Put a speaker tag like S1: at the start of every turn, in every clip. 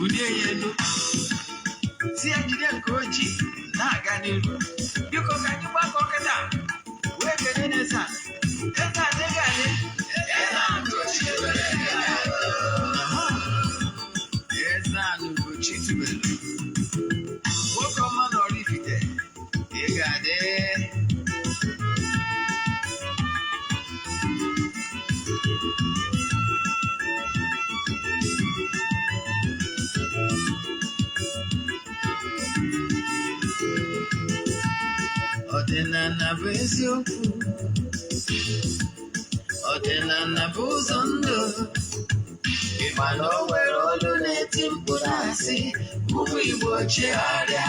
S1: bulie ya elu tie jide nke oji na-aga n'iru biko ka anyị gbakọ kịta wee kene n'Eze-Ana Eze-Ana ga-adị Eze-Ana Ugochi Eze-Ana Ugochi tubelu nwoke ọma na oraifite ị ga-adị ọdịnala bụ eziokwu ọdịnala bụ ụzọ ndụ ịma na o nwere olu na-eti mkpu na-asị ụmụ Igbo chigharịa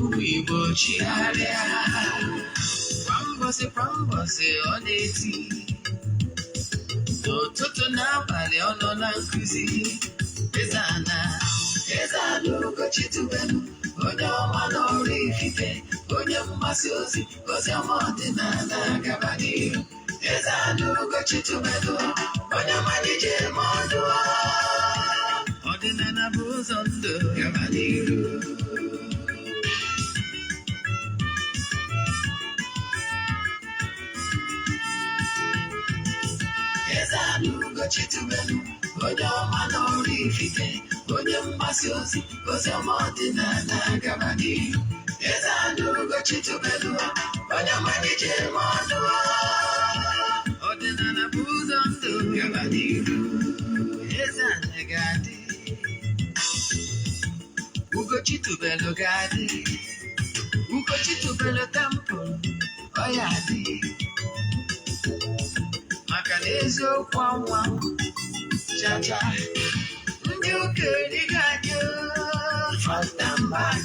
S1: ụmụ Igbo chigharịa kwa mbọsị ọ na-eti n'ụtụtụ n'abalị ọ nọ na nkụzi Eze-Ana Ugochi tubelu onye ọma na oraifite onye mgbasa ozi ọma ọdịnala gaba n'ihu Eze-Ana Ugochi tubelu onye malije ma ọdụ ọdịnala bụ ụzọ ndụ gaba n'ihu Eze-Ana Ugochi tubelu onye ọma na oraifite onye mgbasa ozi ọma ọdịnala gaba n'ihu Eze-Ana Ugochi tubelu onye malije ma ọdụ ọdịnala bụ ụzọ ndụ gaba n'ihu Eze-Ana ga-adị Ugochi tubelu ga-adị Ugochi tubelu tempụl ọ ya adị maka na eziokwu anwa chacha ndị okenye ga-adị front and back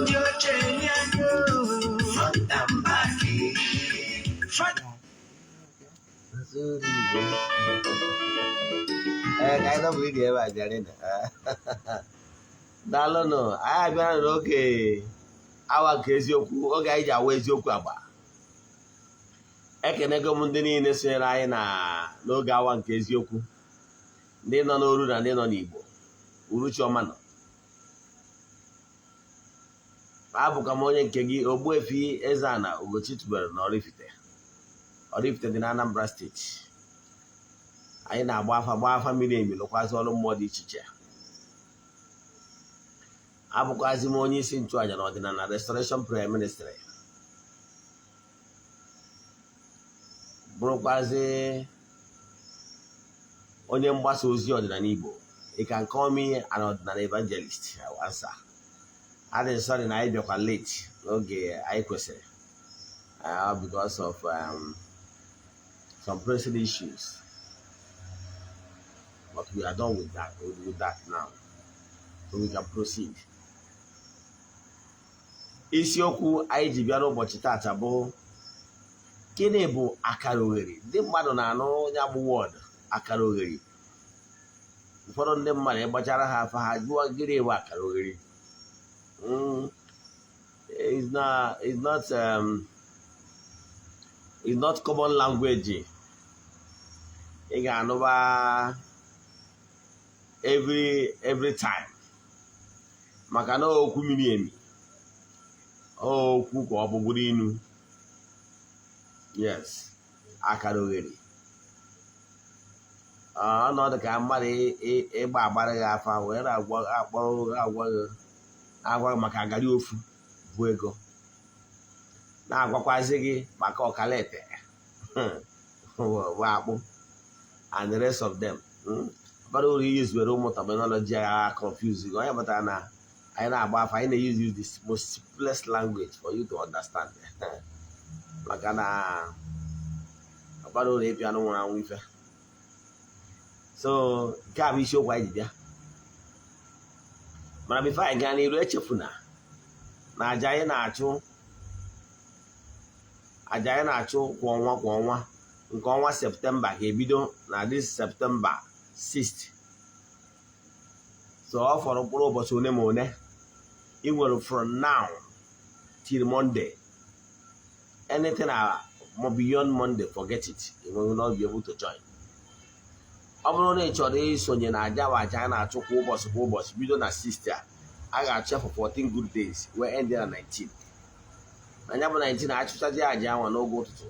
S1: ndị okenye adị front and back
S2: daalụnụ anyị abịara n'oge awa nke eziokwu oge anyị ji awa eziokwu agba ekenego m ndị niile sonyere anyị n'oge awa nke eziokwu ndị nọ n'oru na ndị nọ n'Igbo uruchi ọma nọ abụkwa m onye nke gị Ogbuefi EZE-ANA Ugochi tubelu na oraifite dị na Anambra steeti anyị na-agba afa miri emi lụkwazị ọrụ mmụọ dị iche iche abụkwazị m onye isi nchụaja na ọdịnala Restoration Prayer Ministry bụrụkwazị onye mgbasa ozi ọdịnala Igbo you can call me an ordinary evangelist answer adị sorry na anyị bịakwa late n'oge anyị kwesịrị because of some pressing issues but we are done with that. We'll do that now so we can proceed. Isiokwu anyị ji bịa n'ụbọchị taata bụ gịnị bụ akara ogheri ndị mmadụ na-anụ onye bụ wọd akara ogheri ụfọdụ ndị mmadụ ịgbachara ha afa ha jụọ gịnị bụ akara ogheri it's not common language ị ga-anụba every time maka na okwu miri emi okwu ka ọ bụgburu inu yes akara ogheri ọnọdụ ka mmadụ ịgba agbara gị afa were agwa maka agari ofu bụ ego na-agwakwazi gị maka ọkalete bụ akpụ and the rest of them bara uru use were ụmụ terminology agha confuse gị onye batara na anyị na-agba afa anyị na-use this most simplest language for you to understand maka na bara uru ịpịa anụ nwụrụ anwụ ife so nke a bụ isiokwu anyị ji bịa mana bifo anyị gaa n'iru echefuna na aja anyị na-achụ kwa ọnwa nke ọnwa Septemba ga-ebido na this Septemba 6th so ọ fọrọ mkpụrụ ụbọchị one ma one ị nwere from now till Monday anything beyond Monday forget it, you will not be able to join ọ bụrụ na ị chọrọ isonye na aja bụ aja a na-achụ kwa ụbọchị bido na 60 a ga-achụ ya for 14 good days wee end na 19. na ya bụ 19 achụchazi aja anwa n'oge ụtụtụ,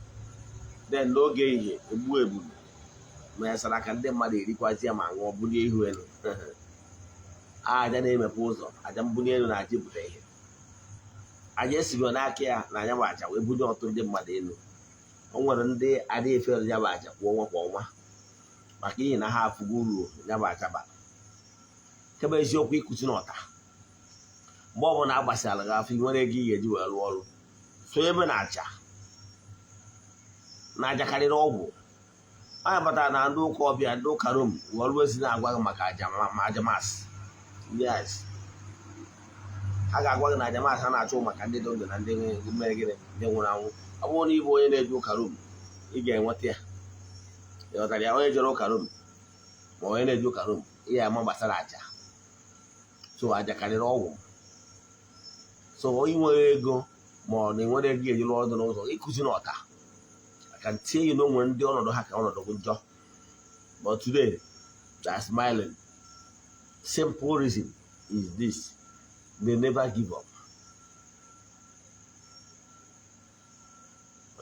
S2: then n'oge ehihie egbuo ebulu ma ya sara ka ndị mmadụ erikwazi ya ma ṅụọ bulie ihu elu. aja na-emepe ụzọ, aja mbunye elu na aja ebute ihe. aja esigo n'aka ya na anya bụ aja wee bunye ọtụtụ ndị mmadụ elu. o nwere ndị adịghị efe ya bụ aja kwa ọnwa kwa ọnwa maka ihi na ha afụgo uru ya bụ aja bara. kebe eziokwu ikuzi n'ọta mgbe ọbụla a gbasara gị afọ, ị nwere ego ị ga-eji wee rụọ ọrụ so ebe na aja karịrị ọgwụ. anya batara na ndị ụka ọbịa, ndị ụka Rom wee ọrụ ezi na-agwa gị maka aja masị. yes, ha ga-agwa gị na aja masị a na-achụ maka ndị dị ndụ na ndị mere gịnị, ndị nwụrụ anwụ. ọ bụrụ na ịbụ onye na-eje ụka Rom ị ga-enweta ya. ịghọtara ya? onye jere ụka Rom ma onye na-eje ụka Rom ihe ama gbasara aja. so aja karịrị ọgwụ. so ị nwere ego ma ọ na enwere ego eji rụọ ọrụ n'ụzọ ịkụzi n'ọta, I can tell you na o nwere ndị ọnọdụ ha ka ọnọdụ bụ njọ, but today they are smiling. Simple reason is this: they never give up.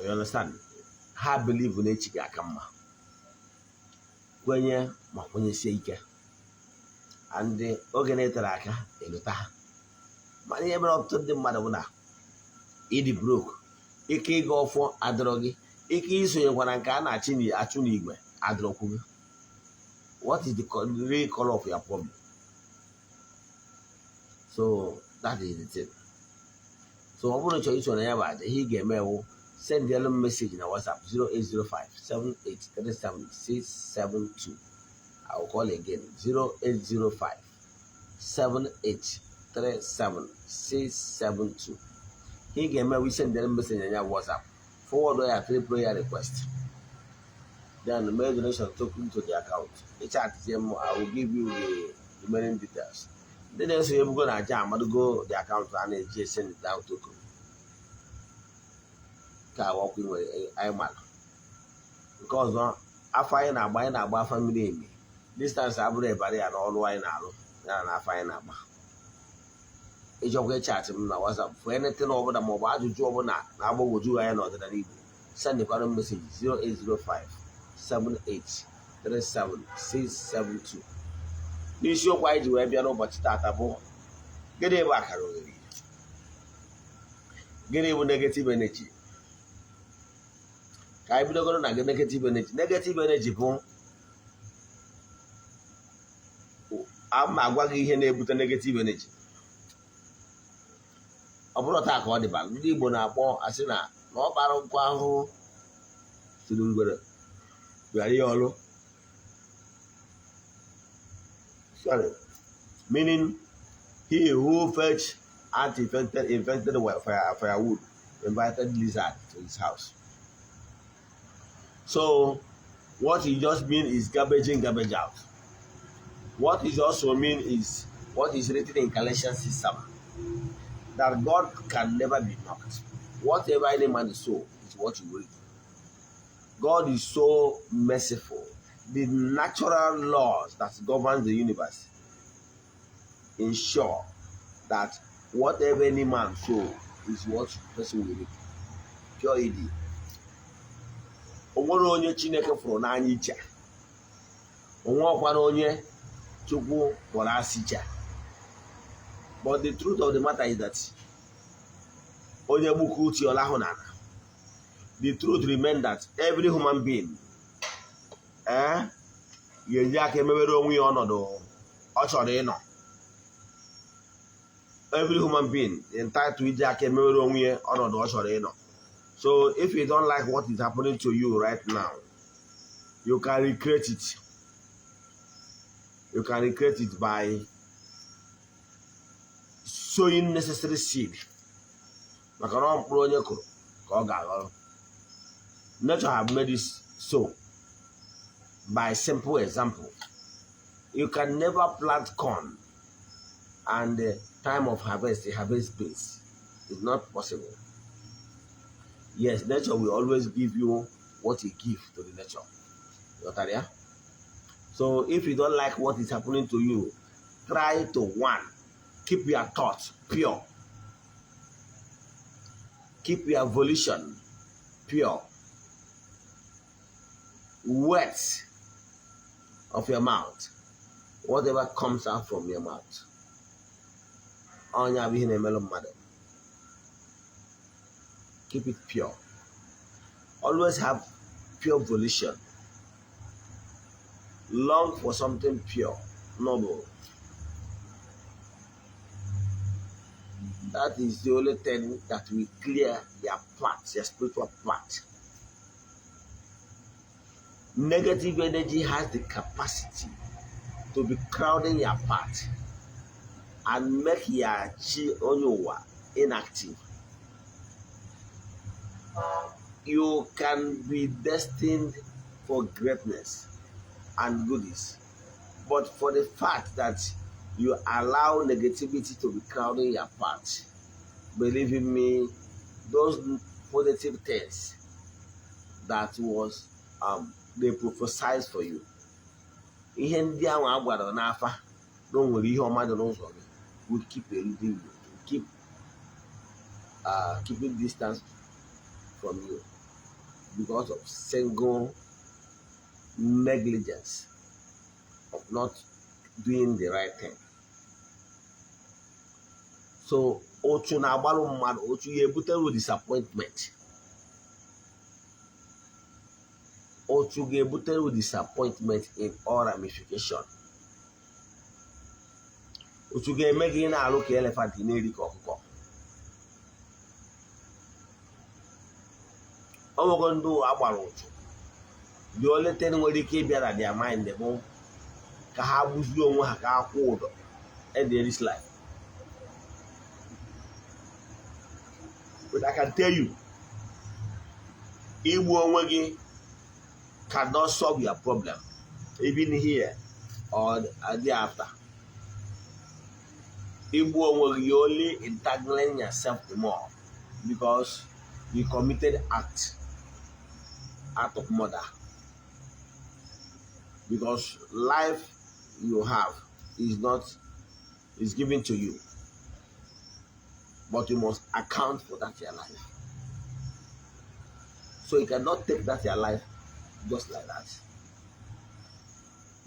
S2: You understand? ha believe na echi ga-aka mma, kwenye ma kwenyesie ike, and oge na-etere aka elota ha. mana ihe mere ọtụtụ ndị mmadụ bụ na ịdị broke, ike ịga ọfọ adịrọ gị, ike isonyekwa na nke a na-achụ n'igwe adịrọkwu gị. what is the real color of your problem? so that is the thing. so ọ bụrụ chọrọ iso na ya bụ aja, ihe ị ga-eme wụ send yellow message na WhatsApp 0805-7837672. I will call again 0805-7837672. He gave me send them message on your WhatsApp. Forward your 3 prayer request. Then the mail donation token to the account. The chat them, I will give you the remaining details. Then they say we're gonna jam, I'll go the account and just send it down token. Ka walking with I'm because after I na agba family emi distance abụrụ ebari ya na ọrụ anyị na-arụ ya na afọ anyị na-agba. Ịchọkwa chat m na WhatsApp for anything ọbụla ma ọ bụ ajụjụ ọbụla na-agbagwoju anya n'ọdịnala Igbo, sendịkwara message 08057837672. n'isiokwu anyị ji wee bịa n'ụbọchị taata bụ gịnị bụ akara ogheri, gịnị bụ negative energy. ka anyị bidogoro na negative energy. Negative energy bụ ama agwa gị ihe na-ebute negative energy. ọ bụrụ taa ka ọ dịba, ndị Igbo na-akpọ asị na ọ kpara nkwa ahụhụ siri ngwere bịara ya ọrụ. Sorry, meaning he who fetched and invented firewood invited lizard to his house. So what he just mean is garbage in, garbage out. What he also mean is what is written in Galatians 6:7, that God can never be mocked. Whatever any man sow is what you reap. God is so merciful. The natural laws that govern the universe ensure that whatever any man sow is what the person will reap. Pure ED. Onwere onye Chineke fụrụ n'anya iche, onwekwara onye Chukwu kpọrọ asị iche. But the truth of the matter is that onye gbuku uche ọlahụ n'ala. The truth remains that every human being ga-eji aka emebere onwe ya ọnọdụ ọ chọrọ ịnọ. Every human being entitled iji aka emebere onwe ya ọnọdụ ọ chọrọ ịnọ. So if you don't like what is happening to you right now, you can recreate it. You can recreate it by sowing necessary seed. Maka na mkpụrụ onye kụrụ ka ọ ga-aghọrọ. Nature have made this so. By simple example, you can never plant corn and the time of harvest beans. It's not possible. Yes, nature will always give you what you give to the nature. So if you don't like what is happening to you, try to one, keep your thoughts pure. Keep your volition pure. Words of your mouth, whatever comes out from your mouth. Keep it pure. Always have pure volition. Long for something pure, noble. That is the only thing that will clear your path, your spiritual path. Negative energy has the capacity to be crowding your path and make your chi onyowa inactive. You can be destined for greatness and goodies, but for the fact that you allow negativity to be crowding your path, believe in me, those positive things that was they prophesied for you, ihe ndị ahụ a gwara n'afa na o nwere ihe ọma dị n'ụzọ gị, would keep eluding you, keep keeping distance from you because of single negligence of not doing the right thing. So otu na-agbalụ mmadụ, otu ya ebutere disappointment, otu ga-ebutere disappointment in all ramification, otu ga-eme gị na-alụ ka elephant na-eri ka ọkụkọ. Ọ nwego ndị agbara ụtụ, the only thing nwere ike ịbịa na their mind bụ ka ha gbuzie onwe ha, ka ha kwụ ụdọ end this life. But I can tell you, igbu onwe gị cannot solve your problem, even here or thereafter. Igbu onwe gị, you're only entangling yourself the more because you committed act of murder. Because life you have is given to you, but you must account for that your life. So you cannot take that your life just like that.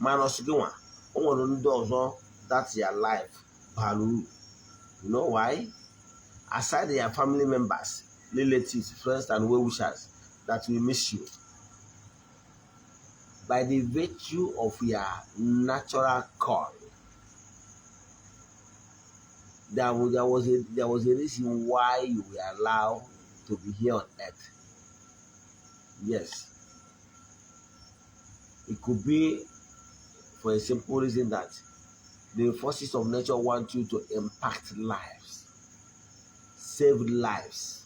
S2: Minus one, that's your life. You know why? Aside your family members, relatives, friends, and well-wishers that will miss you, by the virtue of your natural call, there was a reason why you were allowed to be here on earth. Yes. It could be for a simple reason that the forces of nature want you to impact lives, save lives,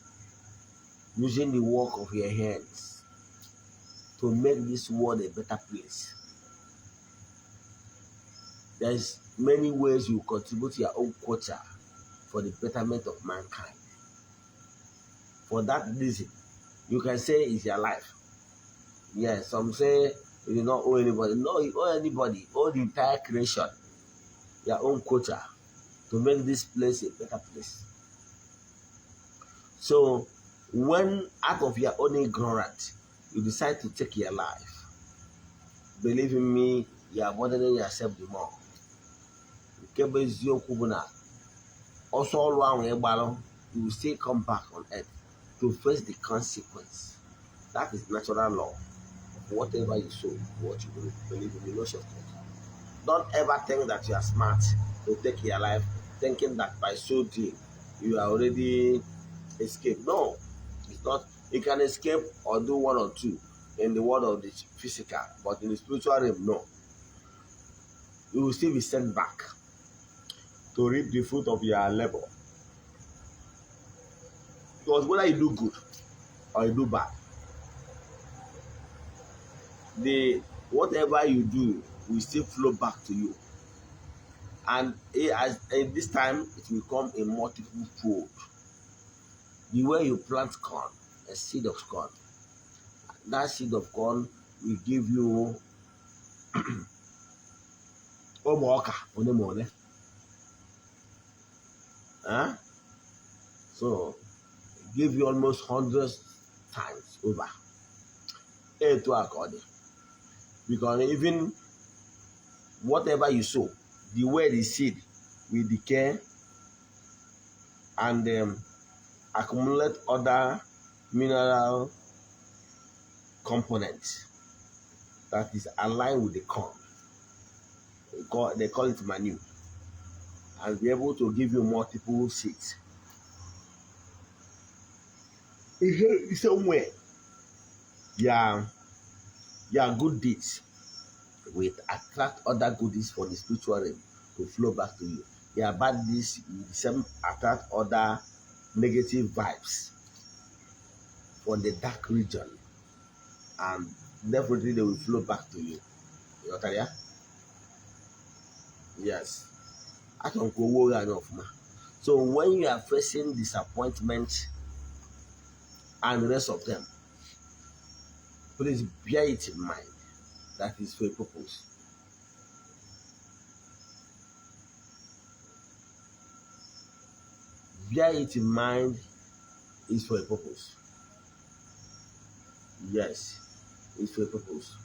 S2: using the work of your hands to make this world a better place. There's many ways you contribute to your own culture for the betterment of mankind. For that reason, you can say it's your life. Yes, some say you do not owe anybody. No, you owe anybody, owe the entire creation, your own culture, to make this place a better place. So, when out of your own ignorance, you decide to take your life, believe in me, you are abandoning yourself the more. Also, you will still come back on earth to face the consequence. That is natural law. Whatever you sow, what you will believe in, no shortcut. Don't ever think that you are smart to take your life, thinking that by so doing you are already escaped. No, it's not. You can escape or do one or two in the world of the physical, but in the spiritual realm, no. You will still be sent back to reap the fruit of your labor. Because whether you do good or you do bad, whatever you do will still flow back to you. And at this time, it will come in multiple fold. The way you plant corn, a seed of corn, that seed of corn will give you Omoka, onemone. Huh? So, give you almost hundreds times over. To according. Because even whatever you sow, the way the seed will decay and accumulate other mineral components that is aligned with the corn. They call it manure, and be able to give you multiple seeds. Somewhere, yeah, good deeds will attract other goodies for the spiritual realm to flow back to you. Yeah, bad deeds will the same attract other negative vibes from the dark region, and definitely they will flow back to you. You know, yes. So when you are facing disappointment and the rest of them, please bear it in mind that is for a purpose. Bear it in mind is for a purpose. Yes, it's for a purpose.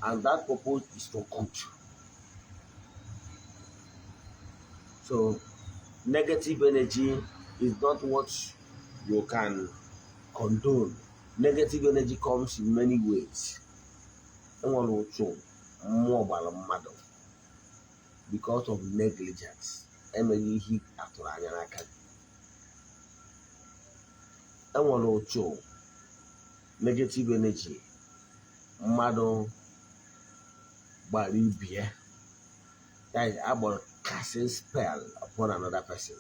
S2: And that purpose is for good. So negative energy is not what you can condone. Negative energy comes in many ways. Because of negligence. Negative energy. Mmadụ gbara ibie. That is about casting spell upon another person.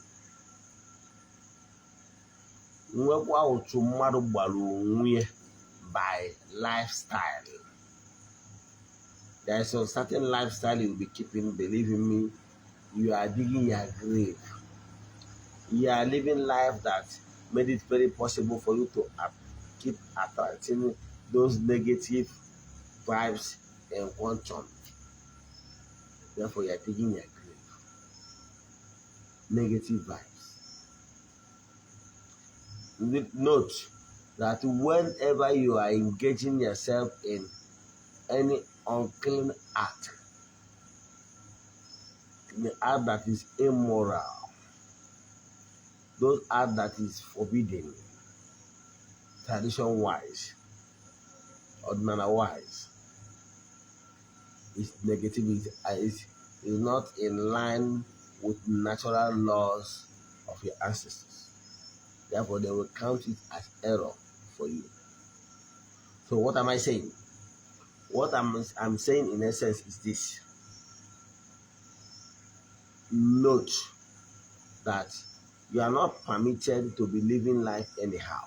S2: Nwekwa otu mmadụ gbara onwe by lifestyle. There is a certain lifestyle you will be keeping. Believe in me, you are digging your grave. You are living life that made it very possible for you to keep attracting those negative vibes and quantum. Therefore, you are digging your grave. Negative vibes. Note that whenever you are engaging yourself in any unclean act, the act that is immoral, those act that is forbidden, tradition-wise, or manner-wise, is negativity, is not in line with natural laws of your ancestors. Therefore, they will count it as error for you. So what am I saying? What I'm saying in essence is this. Note that you are not permitted to be living life anyhow.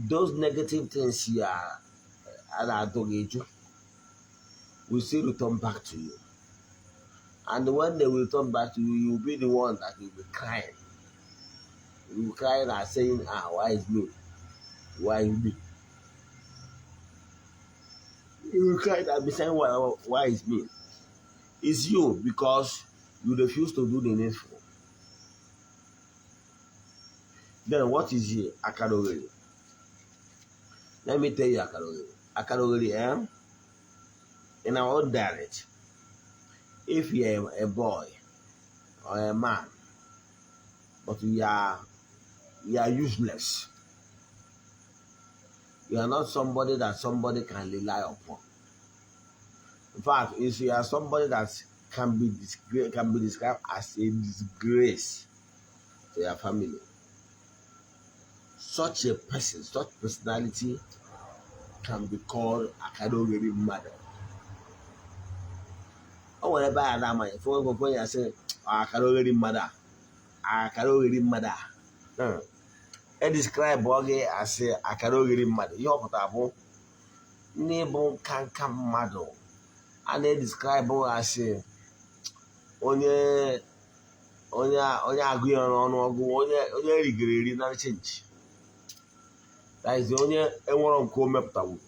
S2: Those negative things you are will still return back to you. And when they will return back to you, you'll be the one that will be crying. You will cry and saying, why is me? Why is me? You will cry and be saying, why is me? It's you, because you refuse to do the needful. Then what is here? Akaliogheri. Let me tell you akaliogheri. Akaliogheri, in our own dialect, if you're a boy or a man, but you are useless, you are not somebody that somebody can rely upon. In fact, if you are somebody that can be described as a disgrace to your family, such a person, such personality can be called akaliogheri mother. Or whatever I am, if you say akaliogheri mother, akaliogheri mother, I describe Boge as akaliogheri mother. You have neighbor can come mother, and they describe as onye agụ ya n'ọnụ ọgụ onye rigiri eri na change. That is the only enwere nke o mepụtawu.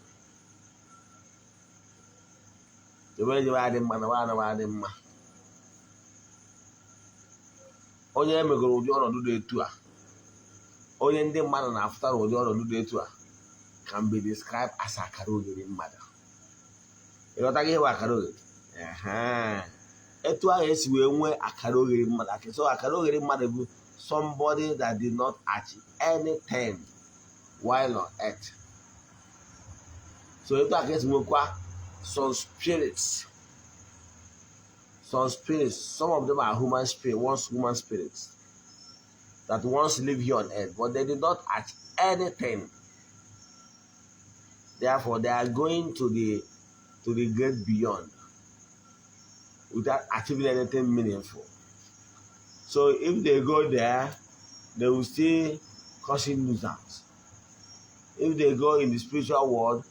S2: Ebe eji adị mma na wa adị mma. Onye emegoro ụdị ọnọdụ dị etu a, onye ndị mmadụ na-afụtara ụdị ọnọdụ dị etu a can be described as akaliogheri mmadụ. Ịghọtaghị ihe bụ akaliogheri? Etu ahụ esi wee nwee akaliogheri mmadụ. So akaliogheri mmadụ bụ somebody that did not achieve anything while on earth. So etu ahụ esi nwekwa some spirits. Some of them are human spirits that once live here on earth, but they did not achieve anything. Therefore, they are going to the great beyond without achieving anything meaningful. So if they go there, they will still causing nuisance. If they go in the spiritual world,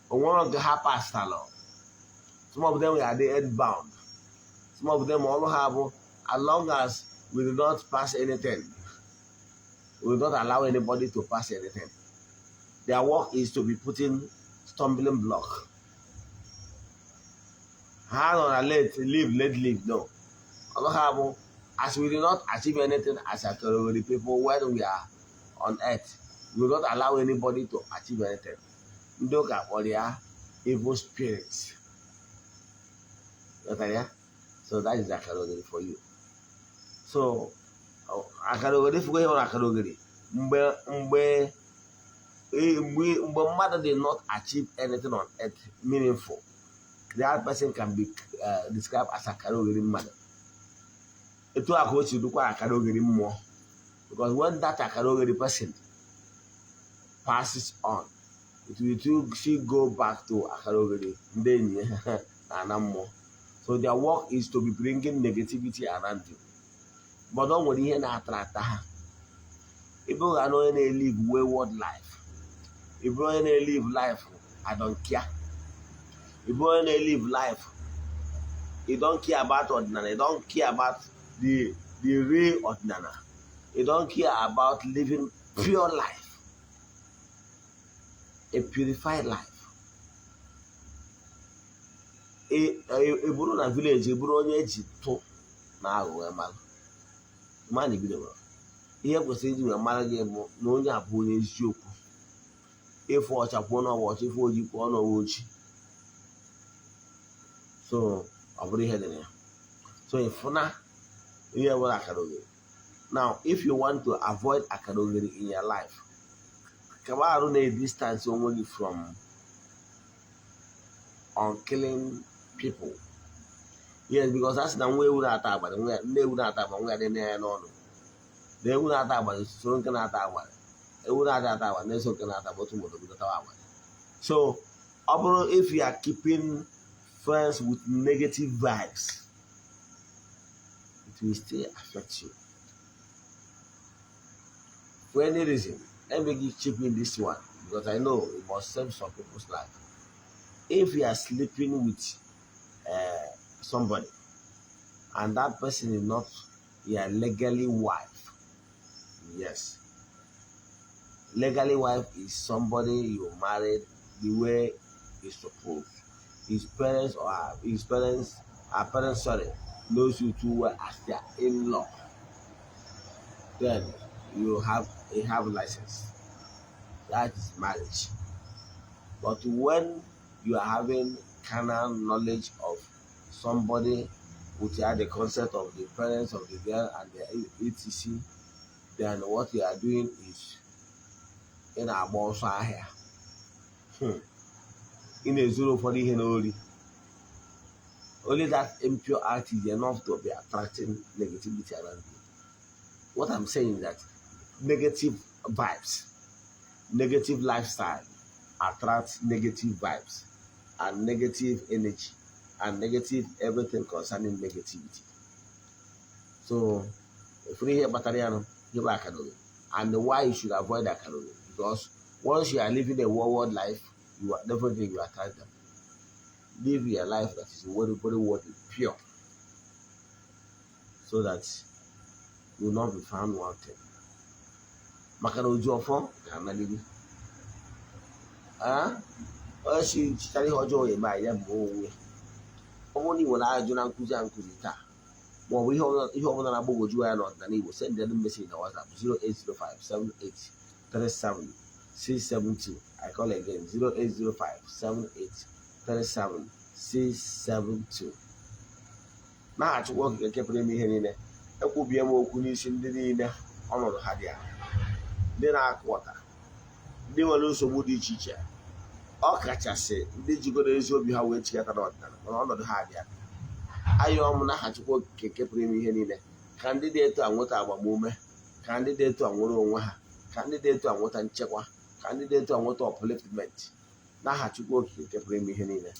S2: one of the pastor, some of them are the earthbound. Some of them all have, as long as we do not pass anything, we will not allow anybody to pass anything. Their work is to be putting stumbling block. Hang on and let live. No. As we do not achieve anything as akaliogheri people when we are on earth, we will not allow anybody to achieve anything. Look at what they are, evil spirits. So that is akaliogheri for you. So akaliogheri for you akaliogheri. Mgbe mother did not achieve anything on earth meaningful, that person can be described as akaliogheri mother. Etu akochi dukwa akaliogheri mmụọ, because when that akaliogheri person passes on, it will go back to akaliogheri ndị na mmụọ. So their work is to be bringing negativity around you. But don't worry, here na attract. People are not going to live wayward life. If you're going to live life, I don't care. If you're going to live life, you don't care about ordinary. You don't care about the real ordinary. You don't care about living pure life, a purified life. A buru na village, a buru onye ji to na aghụghọ mmadụ. Mmadụ bido ihe kwesịrị iji wee mara gị bụ na onye a bụ onye eziokwu. Ịfụ ọcha pụọ n'ọwa ọcha, ịfụ oji pụọ n'ọwa oji. So ọ bụrụ ihe dị na ya. So ịfụna ihe bụ akaliogheri. Now, if you want to avoid akaliogheri in your life, kaba arụ na distance onwe gị from killing people. Yes, because that's the way we are talking about. We are not talking about. We are there no. They will not talk about. So we cannot talk about. They will not talk about. They so cannot talk about. So, if you are keeping friends with negative vibes, it will still affect you. For any reason, let me chip in this one because I know it must save some people's life. If you are sleeping with somebody and that person is not your legally wife, yes, legally wife is somebody you married the way it's supposed. His parents knows you too well as their in-law. Then you have license. That is marriage. But when you are having carnal knowledge of somebody without the consent of the parents of the girl and the etc., then what you are doing is in a bonfire here. In a zero for the henori. Only that impure act is enough to be attracting negativity around you. What I'm saying is that negative vibes, negative lifestyle attracts negative vibes and negative energy and negative everything concerning negativity. So, if we hear Batariano, you are akaliogheri. And why you should avoid akaliogheri? Because once you are living a wayward life, you are definitely you attract them. Live your life that is very, very worthy, pure, so that you will not be found wanting. Makana oju ofo ga-amaliri. Oshi chichara ihe ọjọọ eme anyị ya bụ onwe. Ọ bụrụ na ị nwere ajụjụ na nkụzi a nkụzi taa ma ọ bụ ihe ọbụla na-agbagwoju anya n'ọdịnala Igbo, send them message na WhatsApp 08057837672. I call again 08057837672. N'aha Chukwu Okike nke pụrụ ime ihe niile, ekwubie m okwu n'isi ndị niile ọnọdụ ha dị ala, ndị na-akụ ọta, ndị nwere nsogbu dị iche iche, ọ kachasị ndị jigoro ezi obi ha wee chịkọta n'ọdịnala mana ọnọdụ ha dị ala. Ayọọ m n'aha Chukwu Okike nke pụrụ ime ihe niile ka ndị dị etu a nweta agbamume, ka ndị dị etu a nwere onwe ha, ka ndị dị etu a nweta nchekwa, ka ndị dị etu a nweta upliftment n'aha Chukwu Okike nke pụrụ ime ihe niile.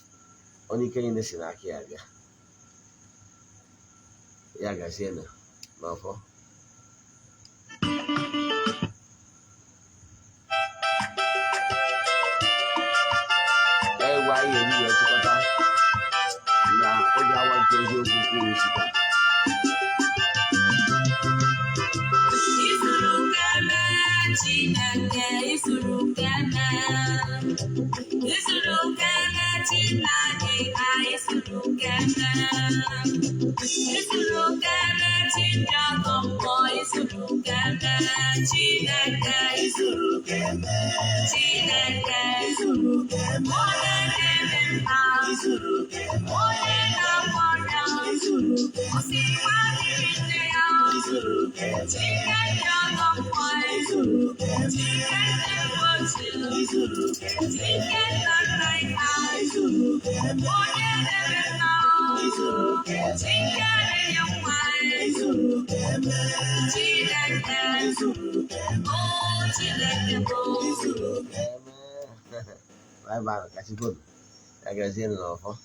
S2: Onye ike niile si n'aka ya bịa. Ya gazie n'ọfọ. Egwu anyị eri wee chịkọta na oge awa nke eziokwu kwuru chikwa.
S1: Chineke isuru keme Chineke isuru keme Chinjakombo isuru keme Chineke isuru keme Onye na-eme mma onye na-akwọnya osikwa dịrị nne ya Chinjakombo
S2: Bye bye, catch you good. I guess you know.